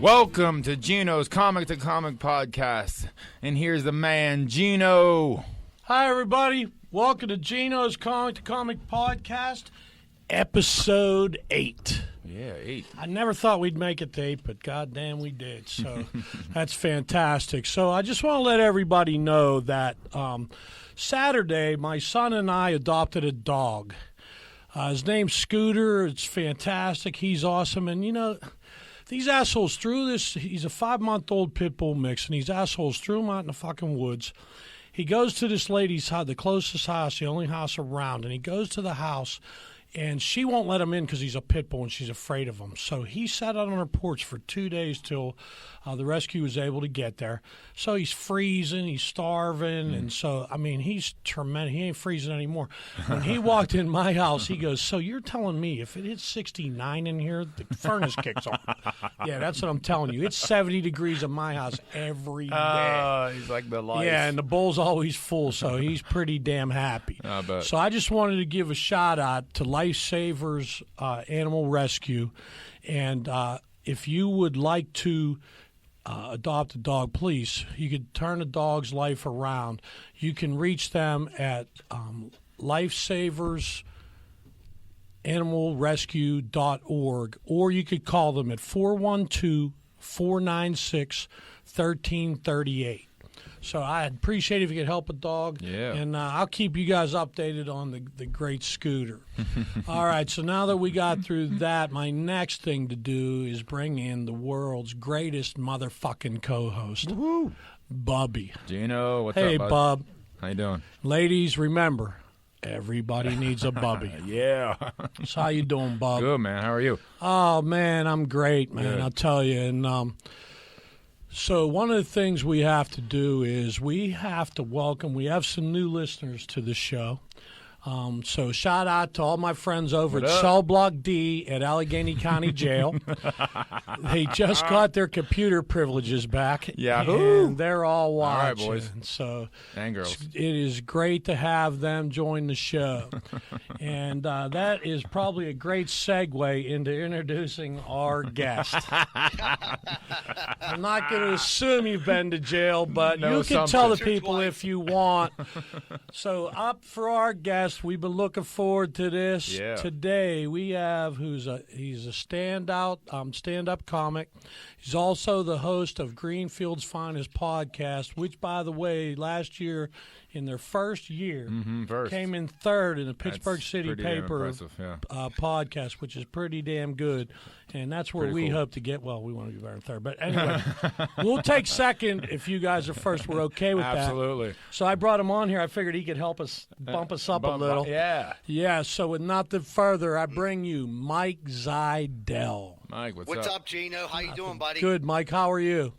Welcome to Genos Comic to Comic Podcast. And here's the man, Geno. Hi, everybody. Welcome to Genos Comic to Comic Podcast, Episode 8. Yeah, 8. I never thought we'd make it to 8, but goddamn we did. So that's fantastic. So I just want to let everybody know that Saturday, my son and I adopted a dog. His name's Scooter. It's fantastic. He's awesome. And, you know, these assholes threw this. He's a 5-month-old pit bull mix, and these assholes threw him out in the fucking woods. He goes to this lady's house, the closest house, the only house around, and he goes to the house, and she won't let him in because he's a pit bull and she's afraid of him. So he sat out on her porch for 2 days till the rescue was able to get there. So he's freezing, he's starving, and so, I mean, he's tremendous. He ain't freezing anymore. When he walked in my house, he goes, so you're telling me if it hits 69 in here, the furnace kicks on? Yeah, that's what I'm telling you. It's 70 degrees in my house every day. Oh, he's like the life. Yeah, and the bowl's always full, so he's pretty damn happy. I bet. So I just wanted to give a shout-out to Lifesavers Animal Rescue, and if you would like to adopt a dog, please, you could turn a dog's life around. You can reach them at lifesaversanimalrescue.org, or you could call them at 412-496-1338. So I'd appreciate it if you could help a dog. Yeah. And I'll keep you guys updated on the great Scooter. All right, so now that we got through that, my next thing to do is bring in the world's greatest motherfucking co-host, Bubby. Geno, what's Hey, up, Bub. How you doing? Ladies, remember, everybody needs a Bubby. Yeah. So how you doing, Bub? Good, man. How are you? Oh, man, I'm great, man. Good. I'll tell you. And so one of the things we have to do is we have to welcome, we have some new listeners to the show. So shout out to all my friends over at Cell Block D at Allegheny County Jail. They just got their computer privileges back. Yahoo! And they're all watching. All right, boys. So And girls. it is great to have them join the show. And that is probably a great segue into introducing our guest. I'm not going to assume you've been to jail, but No you can tell the assumptions. people if you want. So up for our guest, we've been looking forward to this. Yeah. Today we have he's a stand-up comic. He's also the host of Greenfield's Finest podcast, which, by the way, last year in their first year First. came in third in the Pittsburgh That's City pretty damn paper impressive, yeah. podcast, which is pretty damn good. And that's where Pretty we cool. hope to get. Well, we want to be better than third. But anyway, we'll take second if you guys are first. We're okay with that. Absolutely. So I brought him on here. I figured he could help us bump us up a little. Yeah. Yeah, so with nothing further, I bring you Mike ZYDEL. Mike, What's up, Geno? How you doing, buddy? Good, Mike. How are you?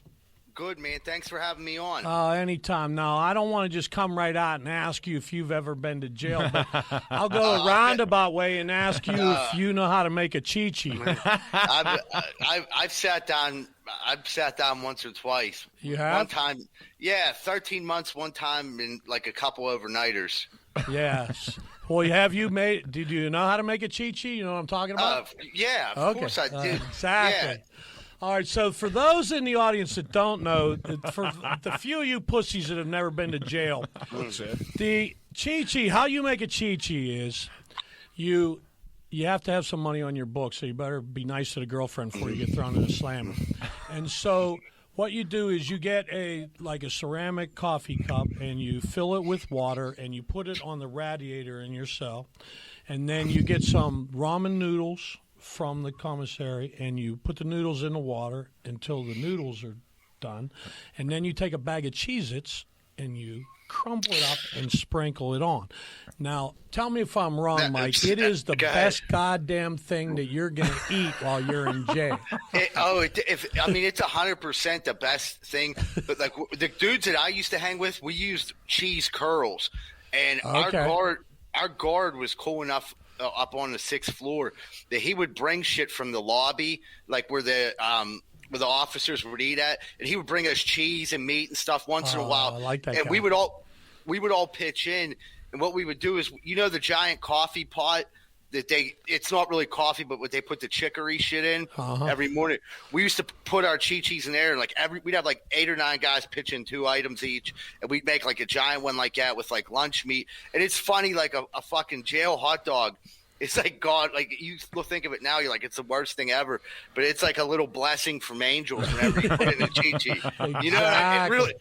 Good, man. Thanks for having me on. Anytime. Now, I don't want to just come right out and ask you if you've ever been to jail, but I'll go a roundabout way and ask you if you know how to make a chi-chi. I've sat down. I've sat down once or twice. You have? One time, yeah, 13 months. One time in like a couple overnighters. Yes. Well, have you made? Did you know how to make a chi-chi? You know what I'm talking about? Yeah, of course I did. Exactly. Yeah. All right, so for those in the audience that don't know, for the few of you pussies that have never been to jail, the chi-chi, how you make a chi-chi is you have to have some money on your book, so you better be nice to the girlfriend before you get thrown in a slammer. And so what you do is you get a ceramic coffee cup and you fill it with water and you put it on the radiator in your cell, and then you get some ramen noodles from the commissary and you put the noodles in the water until the noodles are done, and then you take a bag of Cheez-Its and you crumble it up and sprinkle it on. Now, tell me if I'm wrong, Mike. It is the best goddamn thing that you're going to eat while you're in jail. It's 100% the best thing. But like the dudes that I used to hang with, we used cheese curls, and our guard was cool enough up on the 6th floor that he would bring shit from the lobby, like where the officers would eat at, and he would bring us cheese and meat and stuff once in a while. I like that and guy. we would all pitch in, and what we would do is, you know, the giant coffee pot it's not really coffee, but what they put the chicory shit in every morning. We used to put our Chi-Chis in there, and like we'd have like 8 or 9 guys pitching 2 items each, and we'd make like a giant one like that with like lunch meat. And it's funny, like a fucking jail hot dog. It's like God, like you think of it now, you're like, it's the worst thing ever. But it's like a little blessing from angels whenever you put it in a Chi-Chi. Exactly. You know, it really,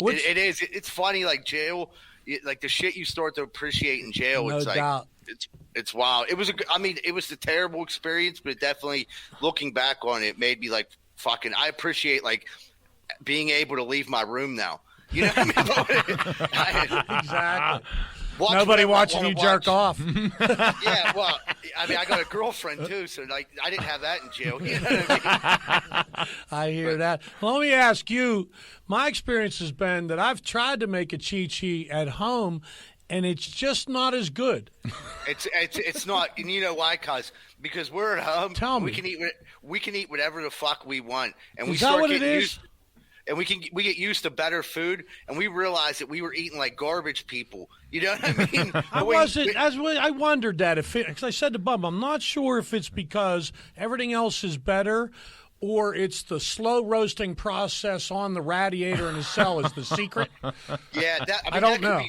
it is. It's funny, like jail, like the shit you start to appreciate in jail. No it's doubt. like, it's wild. It was it was a terrible experience, but it definitely, looking back on it, made me like fucking, I appreciate like being able to leave my room now. You know what I mean? Exactly. Nobody watching you jerk off. Yeah, well, I mean, I got a girlfriend too, so like I didn't have that in jail. You know what I mean? I hear that. Well, let me ask you. My experience has been that I've tried to make a Chi-Chi at home, and it's just not as good. It's not, and you know why? Because we're at home. Tell me. We can eat whatever the fuck we want, and Is that what it is? And we get used to better food, and we realized that we were eating like garbage people. You know what I mean? I wondered that because I said to Bub, I'm not sure if it's because everything else is better, or it's the slow roasting process on the radiator in the cell is the secret. Yeah, I don't know.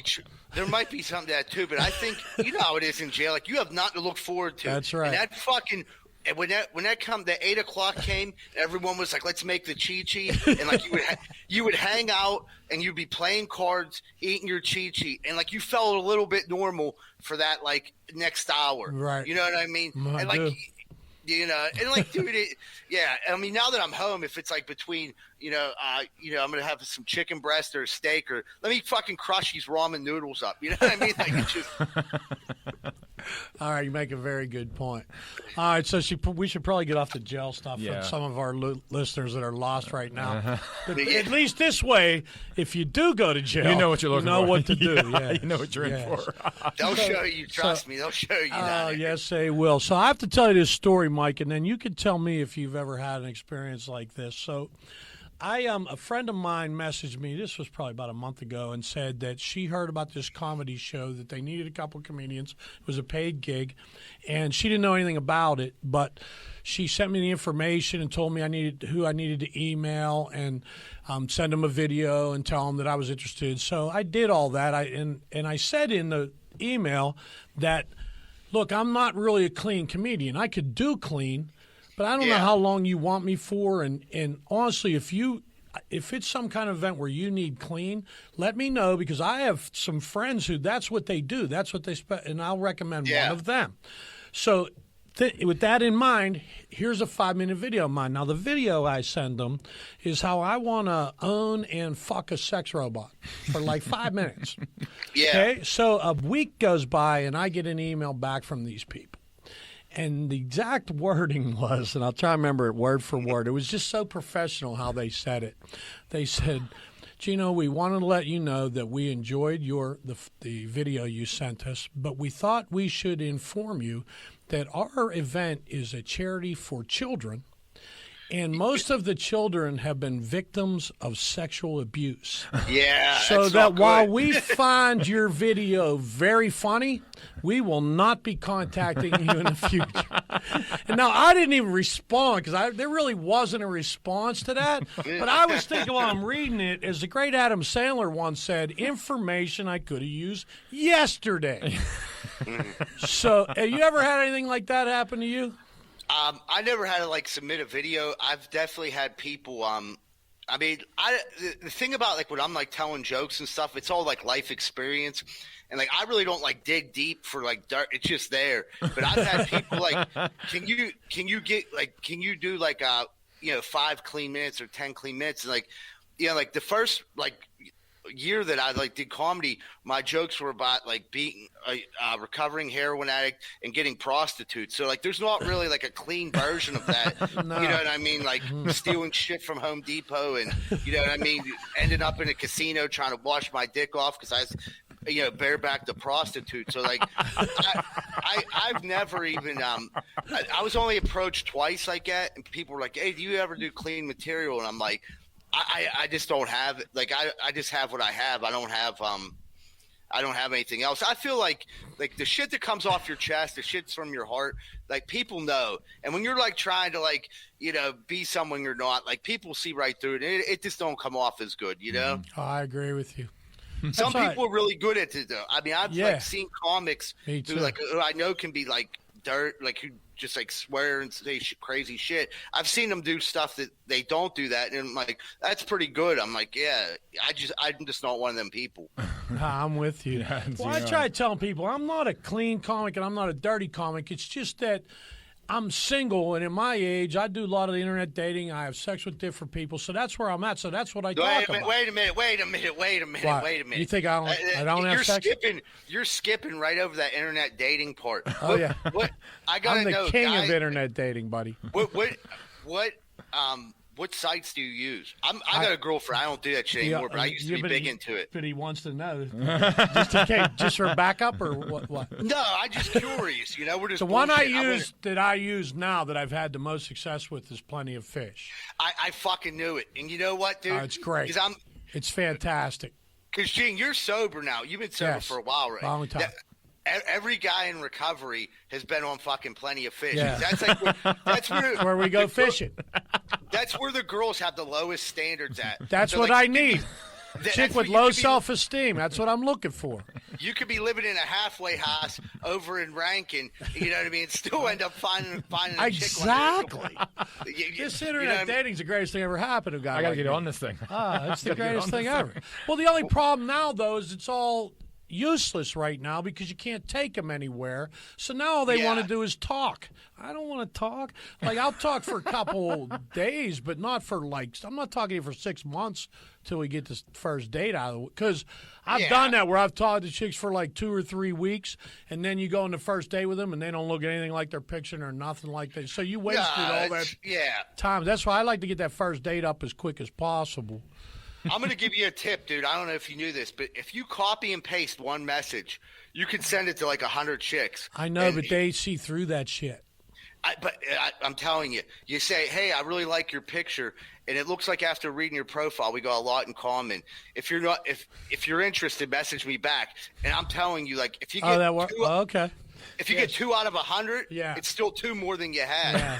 There might be something to that too, but I think you know how it is in jail. Like you have nothing to look forward to. That's right. And that fucking. And when that come, the 8 o'clock came, everyone was like, "Let's make the Chi-Chi," and like you would hang out and you'd be playing cards, eating your Chi-Chi, and like you felt a little bit normal for that like next hour, right? You know what I mean? And like, you know, and like, dude, yeah. I mean, now that I'm home, if it's like between, I'm gonna have some chicken breast or a steak, or let me fucking crush these ramen noodles up. You know what I mean? Like, it's just. All right, you make a very good point. All right, so we should probably get off the jail stuff for some of our listeners that are lost right now. But at least this way, if you do go to jail, you know what you're looking for. You know what to do. Yeah, you know what you're in for. They'll show you. Trust me, they'll show you that. Oh, yes, they will. So I have to tell you this story, Mike, and then you can tell me if you've ever had an experience like this. So a friend of mine messaged me, this was probably about a month ago, and said that she heard about this comedy show, that they needed a couple of comedians. It was a paid gig, and she didn't know anything about it, but she sent me the information and told me who I needed to email and send them a video and tell them that I was interested. So I did all that. And I said in the email that, look, I'm not really a clean comedian. I could do clean, but I don't know how long you want me for, and honestly, if it's some kind of event where you need clean, let me know, because I have some friends who that's what they do. That's what they and I'll recommend one of them. So with that in mind, here's a 5-minute video of mine. Now, the video I send them is how I want to own and fuck a sex robot for like 5 minutes. Yeah. Okay, so a week goes by, and I get an email back from these people. And the exact wording was, and I'll try to remember it word for word, it was just so professional how they said it. They said, Gino, we wanted to let you know that we enjoyed the video you sent us, but we thought we should inform you that our event is a charity for children, and most of the children have been victims of sexual abuse. Yeah. So that while we find your video very funny, we will not be contacting you in the future. And now, I didn't even respond because there really wasn't a response to that. But I was thinking while I'm reading it, as the great Adam Sandler once said, information I could have used yesterday. So have you ever had anything like that happen to you? I never had to submit a video. I've definitely had people. The thing about when I'm telling jokes and stuff, it's all life experience, and I really don't dig deep for dark. It's just there. But I've had people can you do 5 clean minutes or 10 clean minutes, and the first year that I did comedy, my jokes were about being a recovering heroin addict and getting prostitutes. So there's not really a clean version of that. No. You know what I mean? Stealing shit from Home Depot, and you know what I mean? Ending up in a casino trying to wash my dick off because I was bareback the prostitute. So I've never even I was only approached twice like that, and people were like, "Hey, do you ever do clean material?" And I'm like, I just don't have it. I just have what I have. I don't have I don't have anything else. I feel like the shit that comes off your chest, the shit's from your heart. Like people know, and when you're like trying to like be someone you're not, like people see right through it. And it just don't come off as good, Oh, I agree with you. Some people are really good at it though. I mean, I've like seen comics who like who I know can be like dirt, like who just like swear and say crazy shit. I've seen them do stuff that they don't do that, and I'm like, that's pretty good. I'm like, yeah, I'm just not one of them people. I'm with you. Yeah, well, I try telling people I'm not a clean comic and I'm not a dirty comic. It's just that I'm single, and at my age, I do a lot of the internet dating. I have sex with different people, so that's where I'm at. So that's what I talk about. Wait a minute. You think I don't have sex? You're skipping right over that internet dating part. Oh yeah. I gotta I'm the know, king guy, of internet dating, buddy. What sites do you use? I got a girlfriend. I don't do that shit anymore, but I used to be big into it. But he wants to know, just in case, just for backup or what? No, I'm just curious. We're just the one I use now that I've had the most success with is Plenty of Fish. I fucking knew it, and you know what, dude? It's great. It's fantastic. Because Gene, you're sober now. You've been sober for a while, right? Long time. Every guy in recovery has been on fucking Plenty of Fish. Yeah. That's where we go fishing. That's where the girls have the lowest standards at. That's what I need. Chick with low self-esteem. That's what I'm looking for. You could be living in a halfway house over in Rankin, you know what I mean, and still end up finding a exactly. chick. This internet dating's the greatest thing ever happened to a guy. I got to get on this thing. It's the greatest thing ever. Well, the only problem now, though, is it's all useless right now because you can't take them anywhere. So now all they want to do is talk. I don't want to talk. Like, I'll talk for a couple days, but not for I'm not talking for 6 months till we get this first date out of it. Because I've done that where I've talked to chicks for like 2 or 3 weeks, and then you go on the first date with them, and they don't look anything like their picture or nothing like that. So you wasted all that time. That's why I like to get that first date up as quick as possible. I'm going to give you a tip, dude. I don't know if you knew this, but if you copy and paste one message, you can send it to like 100 chicks. I know, but they see through that shit. I'm telling you, you say, hey, I really like your picture, and it looks like after reading your profile, we got a lot in common. If you're interested, message me back. And I'm telling you, like, if you get okay. If you get 2 out of 100, it's still 2 more than you had.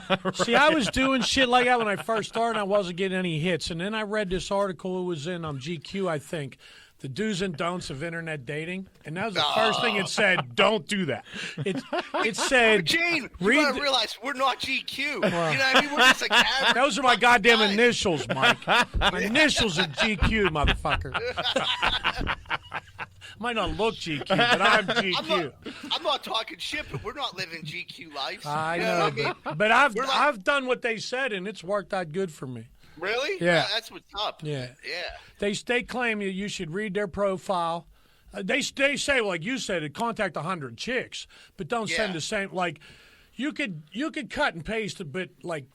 Yeah. See, I was doing shit like that when I first started, and I wasn't getting any hits. And then I read this article. It was in GQ, I think, the do's and don'ts of internet dating. And that was the first thing it said, don't do that. It said, Gene, you got to realize we're not GQ. Well, you know what I mean? We're just like average. Those are my goddamn initials, Mike. My initials are GQ, motherfucker. Might not look GQ, but I'm GQ. I'm not talking shit, but we're not living GQ lives. I know, but I've done what they said, and it's worked out good for me. Really? Yeah. That's what's up. Yeah. Yeah. They claim you should read their profile. They say, like you said, contact 100 chicks, but don't send the same. Like, you could cut and paste it, but like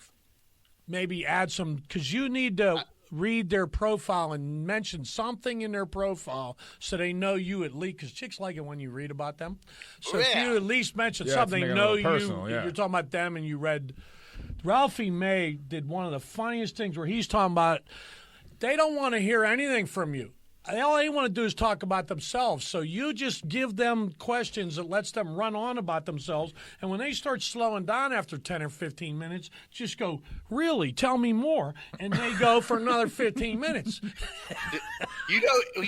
maybe add some, because you need to read their profile and mention something in their profile so they know you at least, because chicks like it when you read about them. So if you at least mention something, they know you're talking about them, and you read. Ralphie May did one of the funniest things where he's talking about they don't want to hear anything from you. All they want to do is talk about themselves. So you just give them questions that lets them run on about themselves. And when they start slowing down after 10 or 15 minutes, just go, really, tell me more. And they go for another 15 minutes. You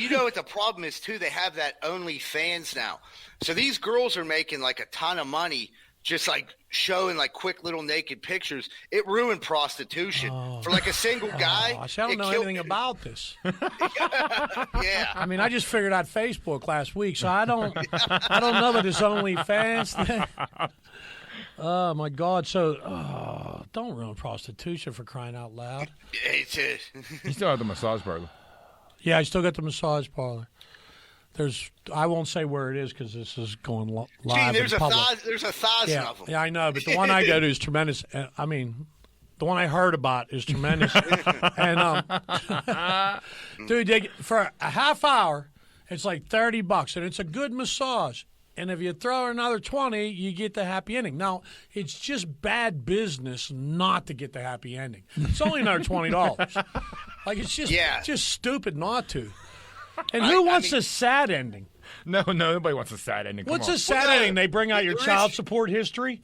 know what the problem is, too? They have that OnlyFans now. So these girls are making like a ton of money just like showing like quick little naked pictures. It ruined prostitution for like a single guy. I don't know anything about this. Yeah. I mean, I just figured out Facebook last week, so I don't know about this OnlyFans thing. Oh my God! So, don't ruin prostitution, for crying out loud. You still have the massage parlor. Yeah, I still got the massage parlor. I won't say where it is because this is going live. Gene, there's in public. There's 1,000 of them. Yeah, I know, but the one I go to is tremendous. I mean, the one I heard about is tremendous. And dude, for a half hour, it's like $30, and it's a good massage. And if you throw another 20, you get the happy ending. Now, it's just bad business not to get the happy ending. It's only another $20. Like, it's just stupid not to. And who wants a sad ending? No, nobody wants a sad ending. What's a sad ending? They bring out your child support history?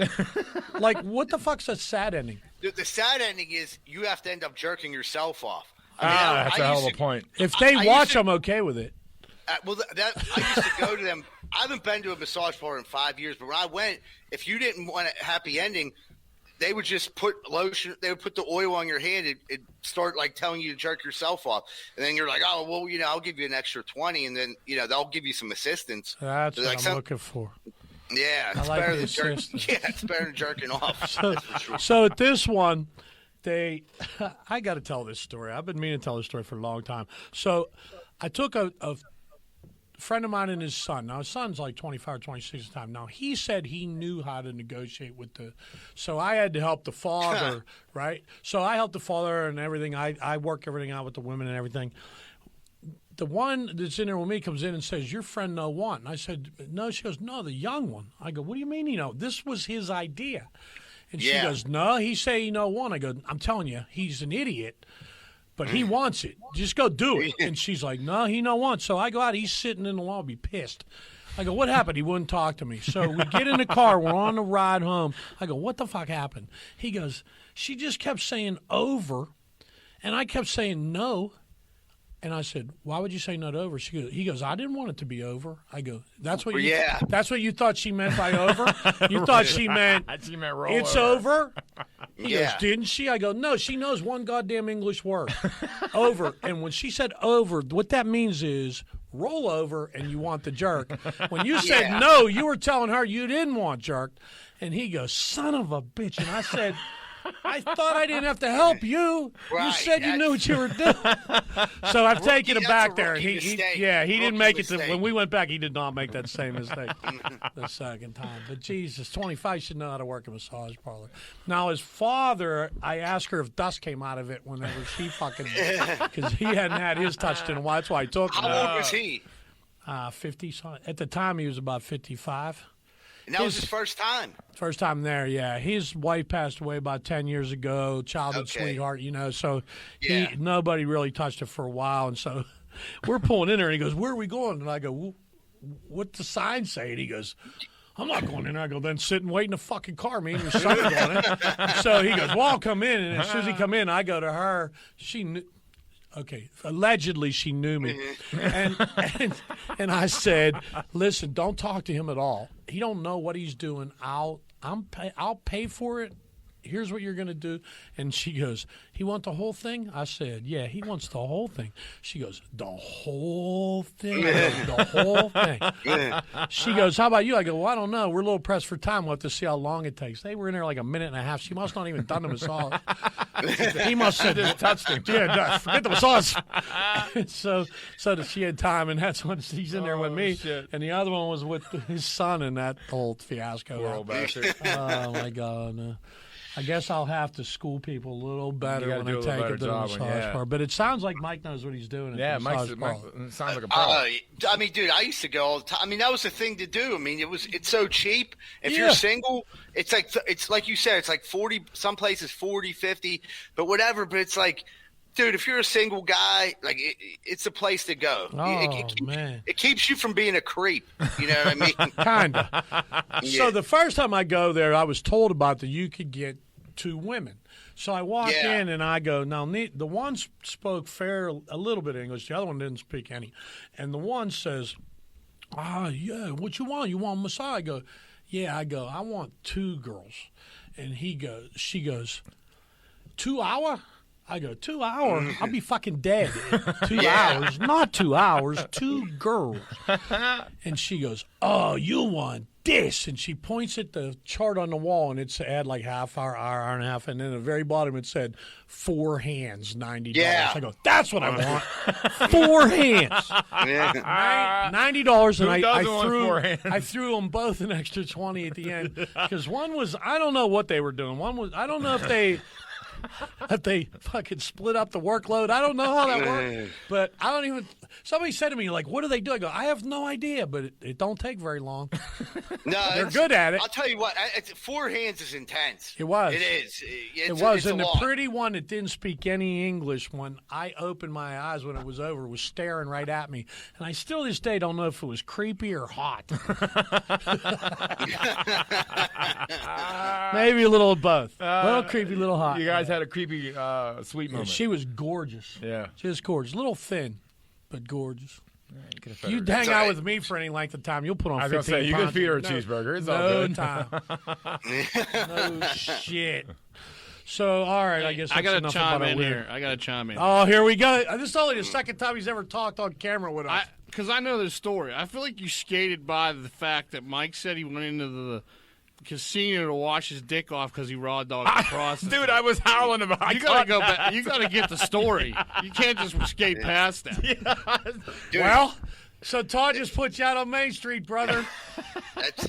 Like, what the fuck's a sad ending? The sad ending is you have to end up jerking yourself off. That's a hell of a point. If they watch, I'm okay with it. I used to go to them. I haven't been to a massage parlor in 5 years, but when I went, if you didn't want a happy ending, they would just put lotion. They would put the oil on your hand and start like telling you to jerk yourself off. And then you're like, oh, well, I'll give you an extra 20, and then they'll give you some assistance. That's what I'm looking for. Yeah, it's better than jerking. Yeah, it's better than jerking off. So at this one, I got to tell this story. I've been meaning to tell this story for a long time. So I took a friend of mine and his son. Now, his son's like 25 or 26 at the time. Now, he said he knew how to negotiate with so I had to help the father, right? So I helped the father and everything. I work everything out with the women and everything. The one that's in there with me comes in and says, your friend no one. I said, no. She goes, no, the young one. I go, what do you mean, this was his idea. And she goes, no, he say he no one. I go, I'm telling you, he's an idiot. But he wants it. Just go do it. And she's like, no, he no want. So I go out. He's sitting in the lobby pissed. I go, what happened? He wouldn't talk to me. So we get in the car. We're on the ride home. I go, what the fuck happened? He goes, she just kept saying over. And I kept saying no. And I said, why would you say not over? He goes, I didn't want it to be over. I go, that's what you thought she meant by over? You thought she meant roll it's over? He goes, didn't she? I go, no, she knows one goddamn English word. Over. And when she said over, what that means is roll over and you want the jerk. When you said no, you were telling her you didn't want jerked. And he goes, son of a bitch. And I said, I thought I didn't have to help you. Right, you said you knew what you were doing. So I've taken him back there. He didn't make it. When we went back, he did not make that same mistake the second time. But Jesus, 25 should know how to work a massage parlor. Now his father, I asked her if dust came out of it whenever she fucking, because he hadn't had his touched in a while. That's why I took him. How old was he? 50. At the time, he was about 55. And that was his first time? First time there, yeah. His wife passed away about 10 years ago, childhood sweetheart, so nobody really touched it for a while. And so we're pulling in there, and he goes, where are we going? And I go, what's the sign say? And he goes, I'm not going in there. I go, then sit and wait in the fucking car. Me and your son are going in. So he goes, well, I'll come in. And as soon as he come in, I go to her. She knew. Okay, allegedly she knew me, and I said, "Listen, don't talk to him at all. He don't know what he's doing. I'll pay for it. Here's what you're going to do." And she goes, "He want the whole thing?" I said, "Yeah, he wants the whole thing." She goes, "The whole thing?" The whole thing. She goes, "How about you?" I go, "Well, I don't know. We're a little pressed for time. We'll have to see how long it takes." They were in there like a minute and a half. She must not even done the massage. He must have just touched him. Yeah, forget the massage. so that she had time, and that's when she's in there with me. Shit. And the other one was with his son in that whole fiasco. Poor old bastard. Oh, my God. No. I guess I'll have to school people a little better when I take it to the massage bar. But it sounds like Mike knows what he's doing. Mike sounds like a pro. I mean, dude, I used to go all the time. I mean, that was the thing to do. I mean, it's so cheap. If you're single, it's like you said, it's like 40. Some places 40, 50, but whatever. But it's like, dude, if you're a single guy, like it's a place to go. Man, it keeps you from being a creep. You know what I mean? Kinda. So the first time I go there, I was told about that you could get 2 women. So I walk in and I go, now the one spoke a little bit of English, the other one didn't speak any. And the one says, yeah, what you want? You want a massage? I go, yeah. I go, I want 2 girls. And she goes, 2 hour? I go, 2 hours? I'll be fucking dead. 2 hours? Not 2 hours, 2 girls. And she goes, oh, you want this? And she points at the chart on the wall, and it had like half hour, hour and a half, and then at the very bottom it said 4 hands, $90. Yeah. I go, that's what I want. 4 hands. Yeah. $90, and I threw them both an extra 20 at the end, because one was, I don't know what they were doing. One was, I don't know if they that they fucking split up the workload. I don't know how that works, but I don't even. Somebody said to me, like, "What do they do?" I go, "I have no idea, but it don't take very long." No, they're good at it. I'll tell you what, four hands is intense. It was. It is. It was, and the pretty one that didn't speak any English when I opened my eyes when it was over was staring right at me, and I still to this day don't know if it was creepy or hot. Maybe a little of both. A little creepy, little hot. You guys had a creepy, sweet moment. She was gorgeous. Yeah. She was gorgeous. A little thin, but gorgeous. Yeah, You'd hang out with me for any length of time. You'll put on 15 pounds. I was going to say, you could feed her a cheeseburger. It's all good. No shit. So, all right, I guess I got to chime in here. I got to chime in. Oh, here we go. This is only the second time he's ever talked on camera with us. Because I know the story. I feel like you skated by the fact that Mike said he went into the casino to wash his dick off because he raw dogged the process. Dude, I was howling about it. You got to go back. You got to get the story. You can't just skate past that. Yeah. Well, so Todd just put you out on Main Street, brother.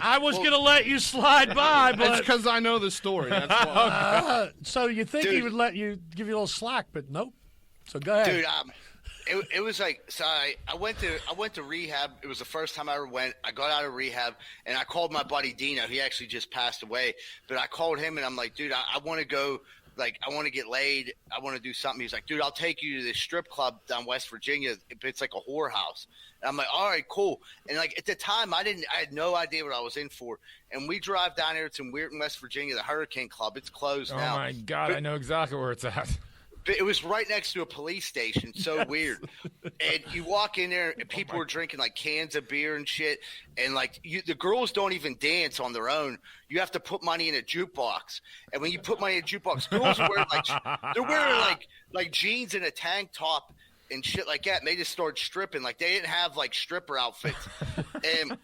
I was going to let you slide by, but it's because I know the story. That's why. So you think he would let you give you a little slack, but nope. So go ahead, dude. It was like, so I went to rehab. It was the first time I ever went. I got out of rehab, and I called my buddy Dino. He actually just passed away, but I called him, and I'm like, dude, I want to go. Like, I want to get laid. I want to do something. He's like, dude, I'll take you to this strip club down West Virginia. It's like a whorehouse. And I'm like, all right, cool. And like at the time, I had no idea what I was in for. And we drive down here. It's in Weirton, West Virginia, the Hurricane Club. It's closed now. Oh my God, I know exactly where it's at. But it was right next to a police station. So weird. And you walk in there, and people were drinking like cans of beer and shit. And like the girls don't even dance on their own. You have to put money in a jukebox. And when you put money in a jukebox, girls are wearing like jeans and a tank top and shit like that. And they just started stripping. Like they didn't have like stripper outfits. And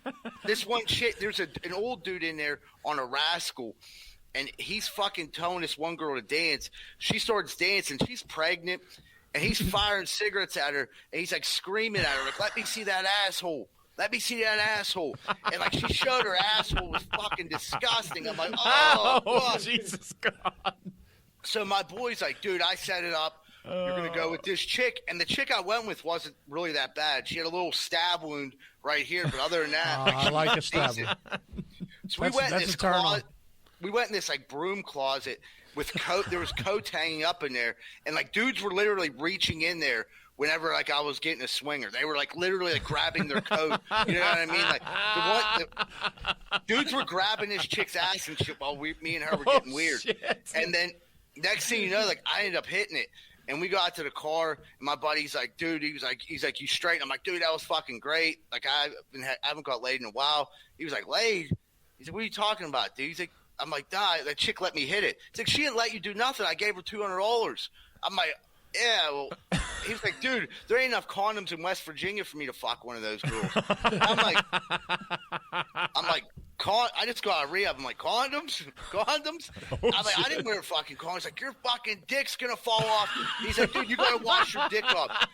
this one chick, there's an old dude in there on a rascal. And he's fucking telling this one girl to dance. She starts dancing. She's pregnant. And he's firing cigarettes at her. And he's like screaming at her. Like, let me see that asshole. Let me see that asshole. And like she showed her asshole was fucking disgusting. I'm like, oh, God. Jesus God. So my boy's like, dude, I set it up. You're going to go with this chick. And the chick I went with wasn't really that bad. She had a little stab wound right here. But other than that. I like a stab wound. So we went in this closet. We went in this like broom closet with coat. There was coats hanging up in there, and like dudes were literally reaching in there whenever like I was getting a swinger. They were like literally like grabbing their coat. You know what I mean? Like dudes were grabbing this chick's ass and shit while me and her were getting weird. Shit. And then next thing you know, like I ended up hitting it. And we got to the car, and my buddy's like, dude, he's like, you straight? I'm like, dude, that was fucking great. Like I haven't got laid in a while. He was like, laid? He's like, what are you talking about, dude? He's like, I'm like, nah, that chick let me hit it. He's like, she didn't let you do nothing. I gave her $200. I'm like, yeah, well, he was like, dude, there ain't enough condoms in West Virginia for me to fuck one of those girls. I'm like, I just got out of rehab. I'm like, condoms? I'm like, I didn't wear fucking condoms. He's like, your fucking dick's going to fall off. He's like, dude, you got to wash your dick off.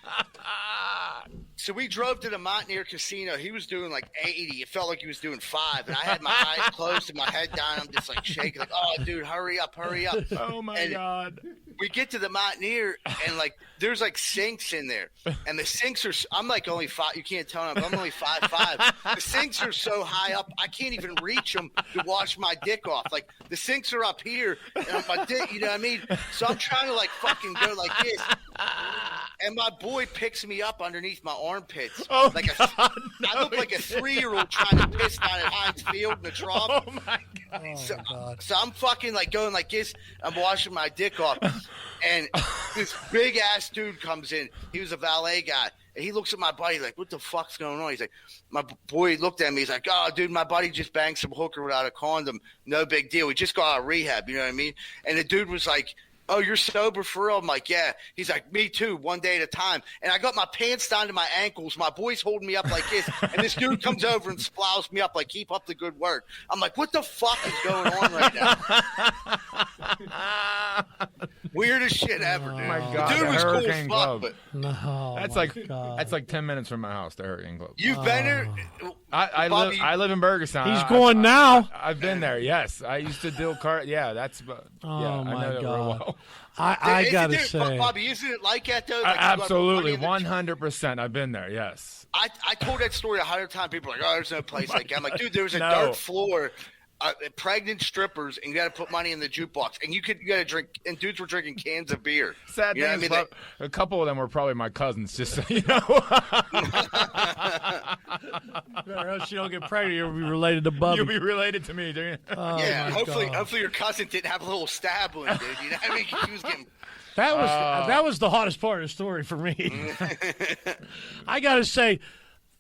So we drove to the Mountaineer Casino. He was doing like 80. It felt like he was doing 5. And I had my eyes closed and my head down. I'm just like shaking, like, oh, dude, hurry up. Oh, my God. We get to the Mountaineer, and like there's like sinks in there. And the sinks are, I'm like only 5. You can't tell them. I'm only 5'5". The sinks are so high up, I can't even reach them to wash my dick off. Like the sinks are up here, and my dick, you know what I mean? So I'm trying to like fucking go like this. And my boy picks me up underneath my armpits. Oh, like God, I look like a 3-year-old trying to piss down at Heinz Field in the trough. Oh, my God. So I'm fucking like going like this. I'm washing my dick off. And this big ass dude comes in. He was a valet guy. And he looks at my buddy like, what the fuck's going on? He's like, my boy looked at me. He's like, oh, dude, my buddy just banged some hooker without a condom. No big deal. We just got out of rehab. You know what I mean? And the dude was like, oh, you're sober for real? I'm like, yeah. He's like, me too, one day at a time. And I got my pants down to my ankles. My boy's holding me up like this. And this dude comes over and splows me up like, keep up the good work. I'm like, what the fuck is going on right now? Weirdest shit ever, dude. Oh my God, the dude the was Hurricane cool as Club. fuck, but No, That's like 10 minutes from my house, the Hurricane Club. you've been there. Bobby, I live in Bergerstown. He's going now. I've been there. Yes, I used to deal car. Yeah, that's. Oh I my know that real God. well. I gotta say, Bobby, isn't it like that though? Like, Absolutely, you go to 100%. I've been there. Yes. I told that story 100 times. People are like, "Oh, there's no place like that." I'm like, "Dude, there was a No. dirt floor, pregnant strippers, and you got to put money in the jukebox, and you got to drink." And dudes were drinking cans of beer. Sad You know thing what I is, mean? a couple of them were probably my cousins. Just so you know. or else you don't get pregnant, you'll be related to Bubby. You'll be related to me, do you? Oh, Yeah, my hopefully God. your cousin didn't have a little stab wound, dude. You know what I mean? She was getting. That was the hottest part of the story for me. I gotta say,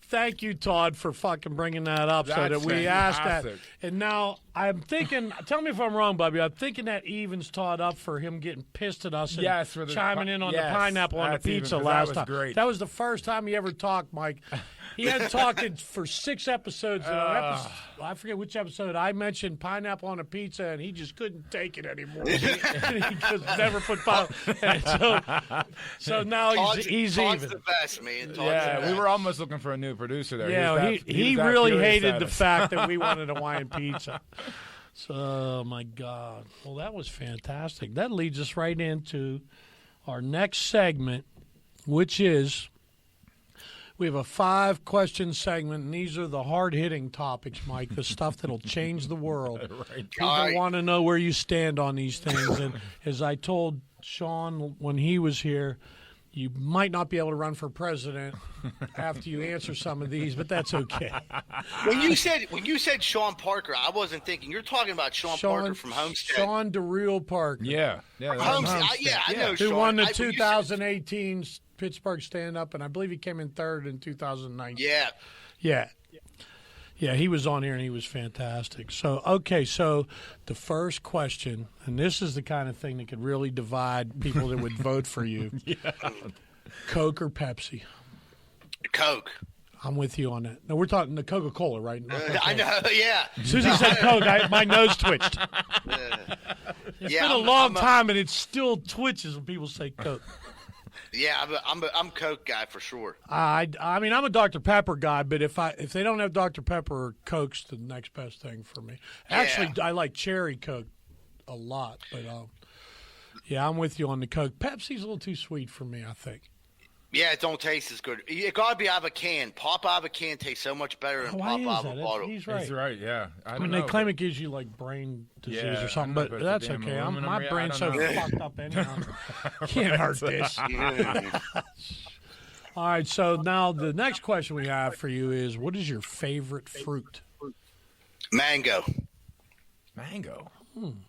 thank you, Todd, for fucking bringing that up so That's that we asked that. fantastic. And now I'm thinking, tell me if I'm wrong, Bubby. I'm thinking that evens Todd up for him getting pissed at us and Yes, for the chiming in on the yes, pineapple on the that's even, pizza 'cause last that was time. great. That was the first time he ever talked, Mike. He hadn't talked for 6 episodes. I forget which episode. I mentioned pineapple on a pizza, and he just couldn't take it anymore. he just never put pineapple. So now he's Todd's even. the best, man. Todd's the Yeah, we best. were almost looking for a new producer there. Yeah, was he that really furious hated at the us. fact that we wanted a Hawaiian pizza. So, oh my God. Well, that was fantastic. That leads us right into our next segment, which is we have a 5-question segment, and these are the hard-hitting topics, Mike, the stuff that'll change the world. Right. People Right. want to know where you stand on these things. And as I told Sean when he was here, you might not be able to run for president after you answer some of these, but that's okay. When you said Sean Parker, I wasn't thinking. You're talking about Sean Parker from Homestead. Sean DeReal Parker. Yeah, that was Homestead. Homestead. I know Who Sean. won the when you said- 2018 Pittsburgh stand-up, and I believe he came in third in 2019. Yeah. Yeah, he was on here, and he was fantastic. So, okay, so the first question, and this is the kind of thing that could really divide people that would vote for you. Coke or Pepsi? Coke. I'm with you on that. No, we're talking the Coca-Cola, right? Not Coke. I know. Yeah. As soon as he said Coke, my nose twitched. It's been a long time, and it still twitches when people say Coke. Yeah, I'm Coke guy for sure. I mean, I'm a Dr. Pepper guy, but if they don't have Dr. Pepper, Coke's the next best thing for me. Actually, I like cherry Coke a lot, but yeah, I'm with you on the Coke. Pepsi's a little too sweet for me, I think. Yeah, it don't taste as good. It gotta be out of a can. Pop out of a can tastes so much better than Why pop is out of that? a bottle. He's right. He's right. Yeah, I I don't mean, know. they claim it gives you like brain disease Yeah, or something, I don't know but if that's it's the okay. damn aluminum My brain's so I don't know. fucked up anyhow. Can't hurt this. All right, so now the next question we have for you is, what is your favorite fruit? Mango. Mango.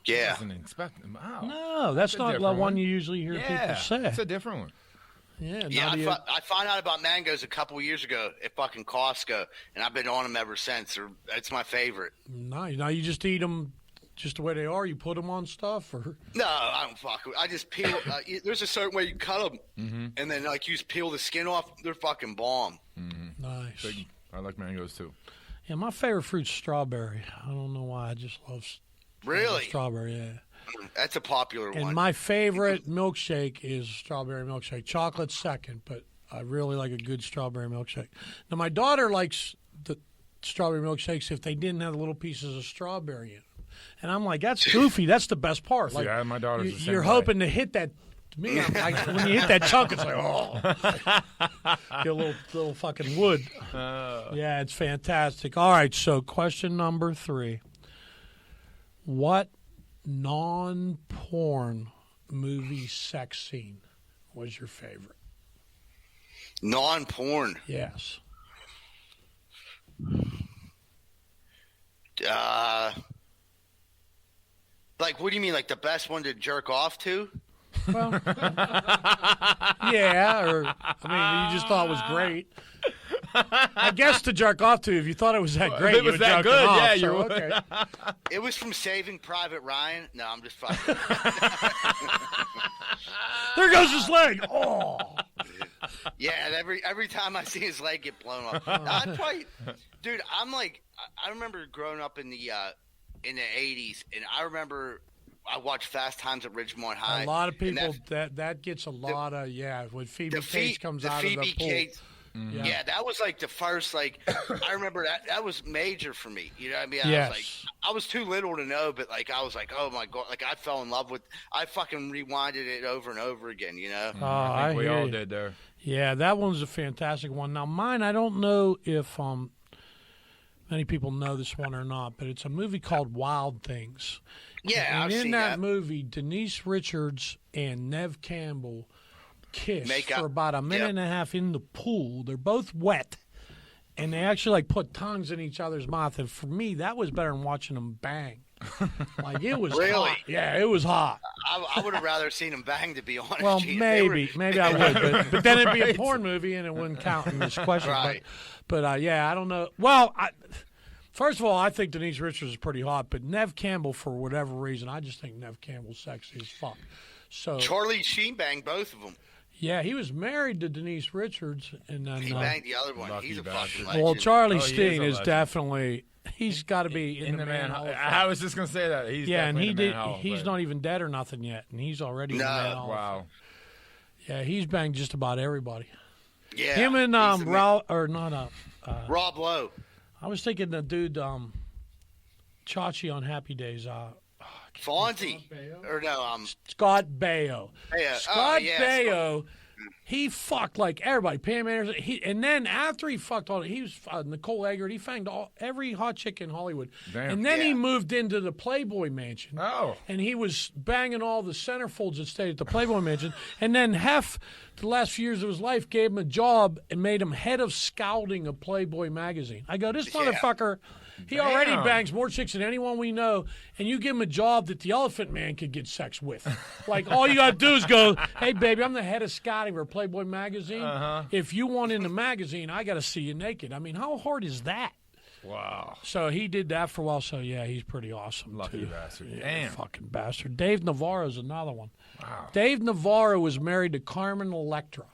Yeah. Wasn't expecting. Wow. No, that's a not the different one one. you usually hear people Yeah, say. it's a different one. Yeah, Yeah, now do you- I found out about mangoes a couple years ago at fucking Costco, and I've been on them ever since. It's my favorite. no, now you just eat them just the way they are. You put them on stuff, or No, I don't fuck with. I just peel. There's a certain way you cut them, and then like you just peel the skin off. They're fucking bomb. nice. Big, I like mangoes too. Yeah, my favorite fruit's strawberry. I don't know why. I just love Really, strawberry. Yeah. that's a popular And one. my favorite milkshake is strawberry milkshake. Chocolate's second, but I really like a good strawberry milkshake. Now, my daughter likes the strawberry milkshakes if they didn't have little pieces of strawberry in them. And I'm like, that's goofy. That's the best part. Like, yeah, my daughter's the same you're way. hoping to hit that. To me, I'm like, when you hit that chunk, it's like, oh, get a little fucking wood. Yeah, it's fantastic. All right, so question number 3. What non-porn movie sex scene was your favorite? Non-porn. Yes. Like, what do you mean? Like the best one to jerk off to? Well, yeah, or I mean, you just thought it was great. I guess to jerk off to, if you thought it was that great, it you was would that jerk it good, off, yeah, so, you would. okay. It was from Saving Private Ryan. No, I'm just fucking. There goes his leg. Oh, Yeah, and every time I see his leg get blown off, I'd probably, dude. I'm like, I remember growing up in the '80s, and I remember I watched Fast Times at Ridgemont High. A lot of people that gets a lot of when Phoebe Cates comes out of the pool. Mm-hmm. Yeah, that was like the first I remember that was major for me. You know what I mean? Yes. I was too little to know, but I was like, oh my God, I fell in love with. I fucking rewinded it over and over again. You know? I think we all did there. Yeah, that one's a fantastic one. Now mine, I don't know if many people know this one or not, but it's a movie called Wild Things. Yeah, and in that movie, Denise Richards and Neve Campbell kiss for about a minute and a half in the pool. They're both wet, and they actually put tongues in each other's mouth. And for me, that was better than watching them bang. It was really hot. Yeah, it was hot. I would have rather seen them bang, to be honest. Well, maybe I would, but then it'd be a porn movie, and it wouldn't count in this question. Right. But I don't know. Well, first of all, I think Denise Richards is pretty hot, but Neve Campbell, for whatever reason, I just think Neve Campbell's sexy as fuck. So Charlie Sheen banged both of them. Yeah, he was married to Denise Richards, and then he banged the other one. He's a fucking legend. Well, Charlie Sheen is definitely. He's got to be in the man. I was just gonna say that. He's and he's not even dead or nothing yet, and he's already in the man. Wow. Yeah, he's banged just about everybody. Yeah. Him and Rob Lowe. I was thinking the dude Chachi on Happy Days. Fonzie. Or no, Scott Baio. Scott Baio, Scott. he fucked everybody. Pam Anderson. And then after he fucked he was Nicole Eggert. He fanged every hot chick in Hollywood. Damn. And then he moved into the Playboy Mansion. Oh. And he was banging all the centerfolds that stayed at the Playboy Mansion. And then the last few years of his life gave him a job and made him head of scouting of Playboy magazine. I go, this motherfucker. He already bangs more chicks than anyone we know, and you give him a job that the Elephant Man could get sex with. All you got to do is go, hey, baby, I'm the head of scouting for Playboy magazine. Uh-huh. If you want in the magazine, I got to see you naked. I mean, how hard is that? Wow. So he did that for a while, so yeah, he's pretty awesome, Lucky too. bastard. Yeah, damn. Fucking bastard. Dave Navarro's another one. Wow. Dave Navarro was married to Carmen Electra,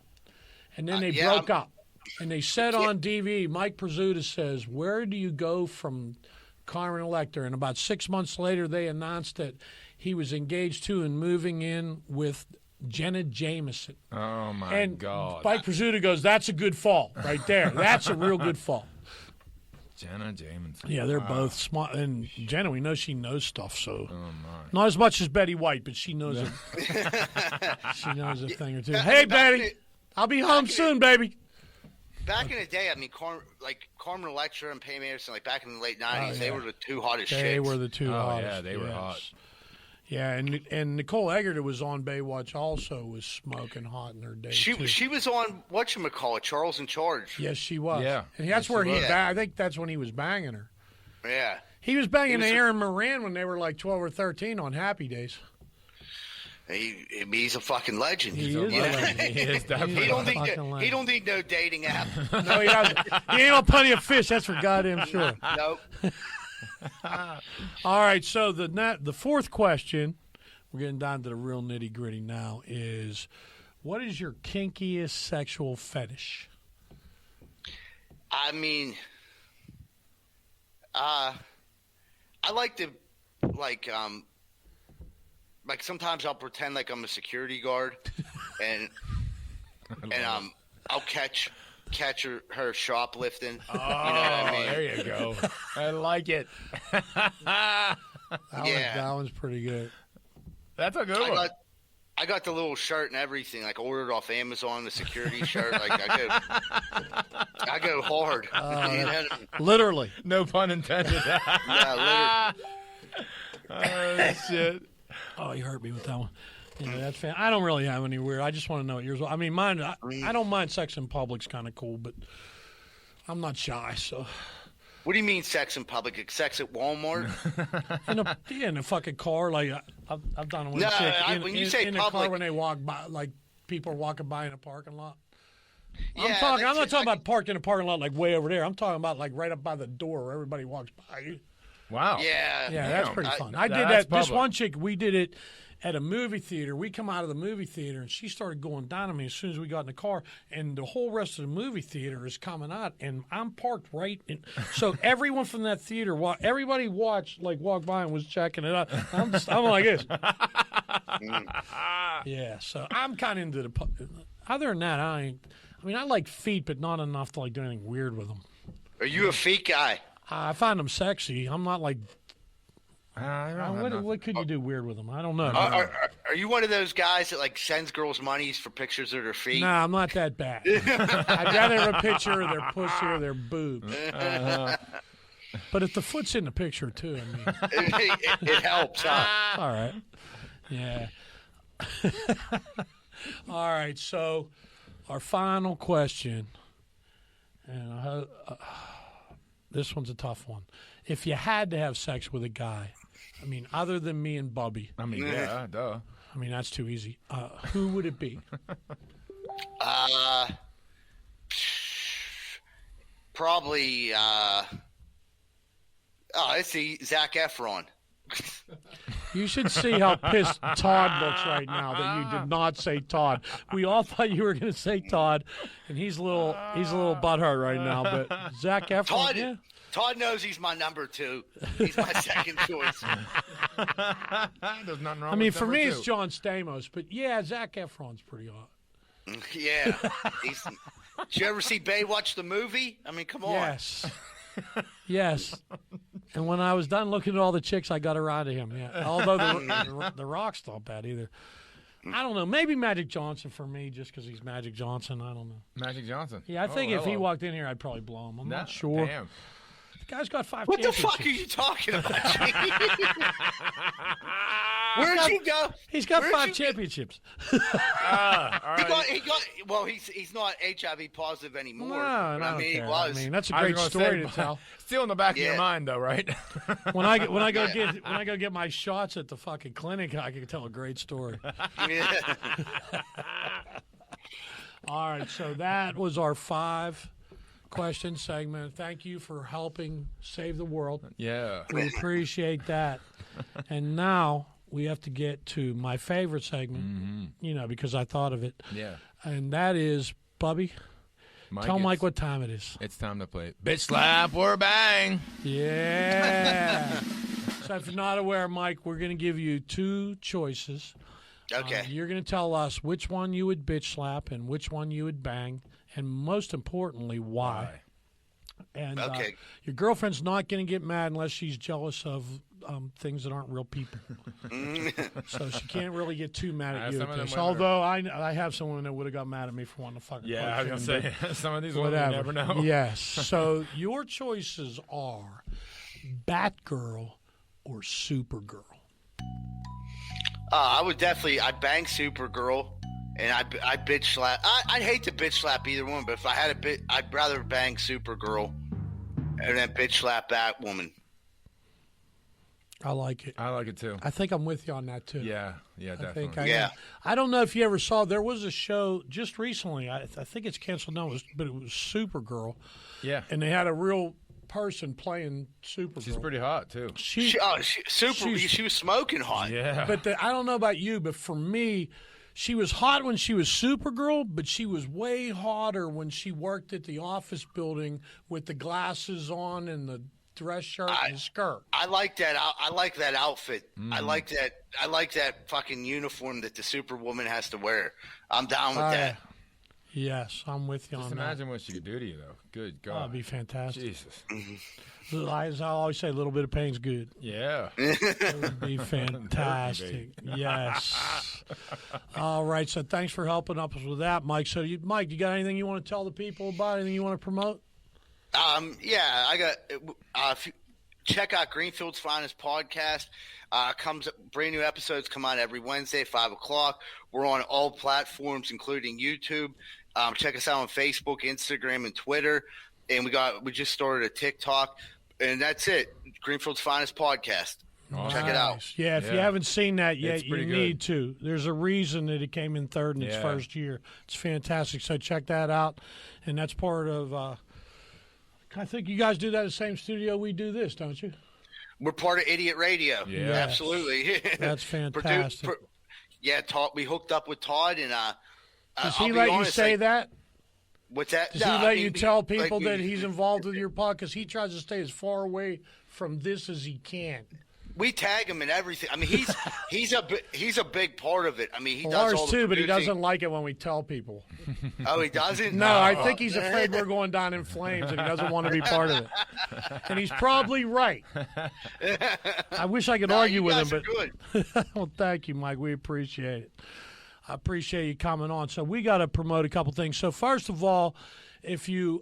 and then they broke up. And they said on TV, Mike Pizzuta says, where do you go from Carmen Electra? And about 6 months later, they announced that he was engaged to and moving in with Jenna Jameson. Oh, my God. Mike Pizzuta goes, that's a good fall right there. That's a real good fall. Jenna Jameson. Yeah, they're both smart. And Jenna, we know she knows stuff, so not as much as Betty White, but she knows she knows a thing or two. Hey, Betty, I'll be home soon, baby. Back in the day, I mean, Carmen Electra and Pam Anderson, back in the late 90s, they were the two hottest chicks. They were the two hottest. Yeah, they were hot. Yeah, and Nicole Eggert, who was on Baywatch, also was smoking hot in her day, too. She was on, whatchamacallit, Charles in Charge. Yes, she was. Yeah. And that's where I think that's when he was banging her. Yeah. He was banging Aaron Moran when they were 12 or 13 on Happy Days. He's a fucking legend. He is a legend. He is definitely He don't need no dating app. No, he doesn't. He ain't on Plenty of Fish. That's for goddamn sure. Nope. All right. So the fourth question, we're getting down to the real nitty gritty now, is what is your kinkiest sexual fetish? I mean, I like to sometimes I'll pretend like I'm a security guard, and I'll catch her shoplifting. Oh, you know what I mean? There you go. I like it. That one's pretty good. That's a good one. I got the little shirt and everything. I ordered off Amazon the security shirt. I go hard. Literally. No pun intended. Yeah, literally. Oh shit. Oh, you hurt me with that one. Yeah, that's fan. I don't really have any weird. I just want to know what yours. I mean, mine. I don't mind sex in public's kind of cool, but I'm not shy. So. What do you mean, sex in public? Like sex at Walmart? in a fucking car. I've done it with chick when you say in public, a car when they walk by, people are walking by in a parking lot. Yeah, I'm not talking about parked in a parking lot way over there. I'm talking about right up by the door where everybody walks by. Wow. Yeah. Yeah, that's pretty fun. I did That's that. This public. one chick, we did it at a movie theater. We come out of the movie theater, and she started going down on me as soon as we got in the car, and the whole rest of the movie theater is coming out, and I'm parked right in. So everyone from that theater, everybody walked by and was checking it out. I'm like this. Yeah, so I'm kind of into the. Other than that, I like feet, but not enough to like do anything weird with them. Are you a feet guy? I find them sexy. I'm not like. I What could you do weird with them? I don't know. Are you one of those guys that like sends girls monies for pictures of their feet? No, I'm not that bad. I'd rather have a picture of their pussy or their boobs. But if the foot's in the picture too, I mean, it helps, huh? all right. Yeah. All right. So, our final question, and this one's a tough one. If you had to have sex with a guy, I mean, other than me and Bubby, I mean, yeah, duh. I mean, that's too easy. Who would it be? Probably. Let's see, Zac Efron. You should see how pissed Todd looks right now that you did not say Todd. We all thought you were going to say Todd, and he's a little butthurt right now. But Zac Efron, Todd knows he's my number 2. He's my second choice. There's nothing wrong. I mean, with for me, number it's 2. John Stamos, but yeah, Zac Efron's pretty hot. Yeah. Did you ever see Baywatch the movie? I mean, come on. Yes. Yes. And when I was done looking at all the chicks, I got around to him. Yeah. Although the Rock's not bad either. I don't know. Maybe Magic Johnson for me, just because he's Magic Johnson. I don't know. Magic Johnson. Yeah, I think if he hello. walked in here, I'd probably blow him. I'm not sure. Damn. The guy's got 5 What the championships. fuck are you talking about, Gene? Where'd you go? He's got Where'd 5 you- championships. All right. He got. Well, he's not HIV positive anymore. No, but I I don't mean, he care. was. I mean, that's a I was great gonna story say, to tell. Still in the back of your Yeah. mind, though, right? When I go get my shots at the clinic, I can tell a great story. Yeah. All right, so that was our 5-question segment. Thank you for helping save the world. Yeah. We appreciate that. And now we have to get to my favorite segment, because I thought of it. Yeah. And that is, Bubby, tell Mike what time it is. It's time to play Bitch Slap or Bang. Yeah. So if you're not aware, Mike, we're going to give you 2 choices. Okay. You're going to tell us which one you would bitch slap and which one you would bang, and most importantly, why. And Okay. Your girlfriend's not going to get mad unless she's jealous of things that aren't real people. So she can't really get too mad at you some at of them this. women Although I have someone that would have got mad at me for wanting to fucking Yeah, I was punch going to him, say, some of these but women whatever. you never know. Yes. So your choices are Batgirl or Supergirl. I'd bang Supergirl, and I'd bitch slap. I'd hate to bitch slap either one, but if I had I'd rather bang Supergirl and then bitch slap Batwoman. I like it. I like it, too. I think I'm with you on that, too. Yeah, definitely. I don't know if you ever saw, there was a show just recently, I think it's canceled now, but it was Supergirl, Yeah. and they had a real person playing Supergirl. She's pretty hot, too. She She was smoking hot. Yeah. But I don't know about you, but for me, she was hot when she was Supergirl, but she was way hotter when she worked at the office building with the glasses on and the dress shirt and the skirt. I like that. I like that outfit. I like that. I like that fucking uniform that the Superwoman has to wear. I'm down with that. Yes, I'm with you Just on imagine what she could do to you, though. Good God. That'd be fantastic. Jesus. As I always say, a little bit of pain's good. Yeah. It would be fantastic. Yes. All right. So thanks for helping us with that, Mike. So, Mike, you got anything you want to tell the people about? Anything you want to promote? Yeah, I got. Check out Greenfield's Finest podcast. Brand new episodes come out every Wednesday, 5:00. We're on all platforms, including YouTube. Check us out on Facebook, Instagram, and Twitter. And we just started a TikTok, and that's it. Greenfield's Finest podcast. Check it out. Yeah, if you haven't seen that yet, It's you pretty need to. There's a reason that it came in third in its first year. It's fantastic. So check that out. And that's part of I think you guys do that at the same studio we do this, don't you? We're part of Idiot Radio. Yeah. Absolutely. That's fantastic. We hooked up with Todd, and does he let you say that? What's that? Does he let you tell people that he's involved with your pod? Because he tries to stay as far away from this as he can. We tag him in everything. I mean, he's a big part of it. I mean, he does ours all the too, but he producing. doesn't like it when we tell people. Oh, he doesn't? No, I think he's afraid we're going down in flames, and he doesn't want to be part of it. And he's probably right. I wish I could argue with him, but good. well, thank you, Mike. We appreciate it. I appreciate you coming on. So we got to promote a couple things. So first of all, if you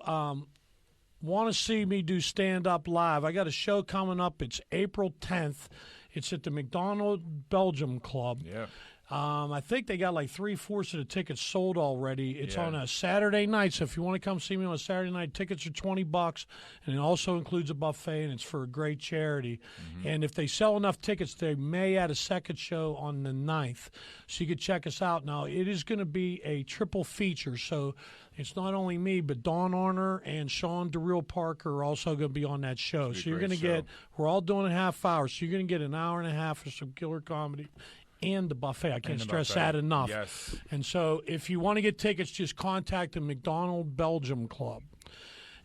want to see me do stand-up live, I got a show coming up. It's April 10th. It's at the McDonald Belgium Club. Yeah. I think they got like 3/4 of the tickets sold already. It's on a Saturday night, so if you want to come see me on a Saturday night, tickets are $20, and it also includes a buffet, and it's for a great charity. Mm-hmm. And if they sell enough tickets, they may add a second show on the 9th, so you could check us out. Now, it is going to be a triple feature, so it's not only me, but Dawn Arner and Sean DeReal Parker are also going to be on that show. So you're going to get, we're all doing a half hour, so you're going to get an hour and a half of some killer comedy. And the buffet. I can't stress that enough. Yes. And so if you want to get tickets, just contact the McDonald Belgium Club.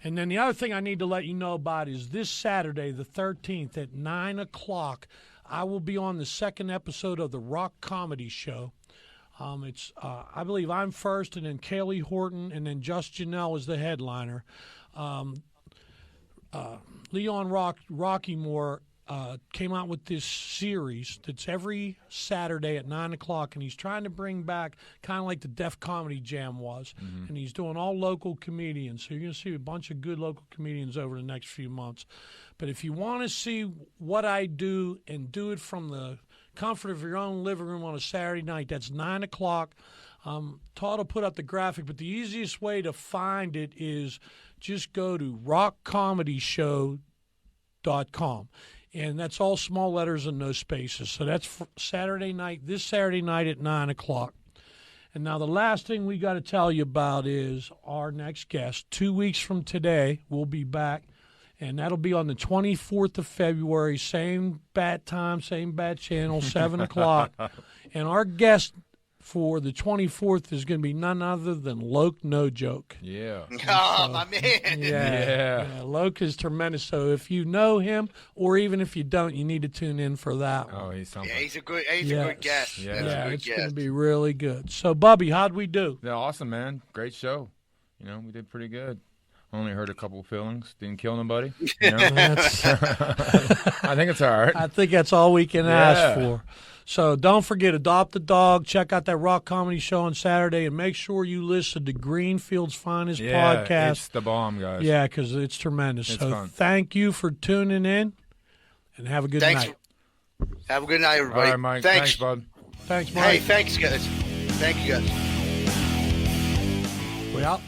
And then the other thing I need to let you know about is this Saturday, the 13th at 9 o'clock, I will be on the second episode of the Rock Comedy Show. I believe I'm first, and then Kaylee Horton, and then Just Janelle is the headliner. Leon Rockymore came out with this series that's every Saturday at 9 o'clock, and he's trying to bring back kind of like the Def Comedy Jam was, and he's doing all local comedians. So you're going to see a bunch of good local comedians over the next few months. But if you want to see what I do and do it from the comfort of your own living room on a Saturday night, that's 9 o'clock. Todd will put up the graphic, but the easiest way to find it is just go to rockcomedyshow.com. And that's all small letters and no spaces. So that's for Saturday night, this Saturday night at 9 o'clock. And now the last thing we got to tell you about is our next guest. 2 weeks from today, we'll be back. And that'll be on the 24th of February, same bat time, same bat channel, 7 o'clock. And our guest for the 24th is going to be none other than Loke No Joke. Yeah. Oh, my man. Yeah. Loke is tremendous. So if you know him, or even if you don't, you need to tune in for that one. Oh, he's something. Yeah, he's a good guest. Yeah, it's going to be really good. So, Bubby, how'd we do? Yeah, awesome, man. Great show. You know, we did pretty good. Only hurt a couple of feelings. Didn't kill nobody. You know? I think it's all right. I think that's all we can ask for. So don't forget, Adopt a Dog. Check out that Rock Comedy Show on Saturday, and make sure you listen to Greenfield's Finest podcast. It's the bomb, guys. Yeah, because it's tremendous. It's so fun. Thank you for tuning in, and have a good night. Have a good night, everybody. All right, Mike. Thanks, bud. Thanks, Mike. Hey, thanks, guys. Thank you, guys. We out.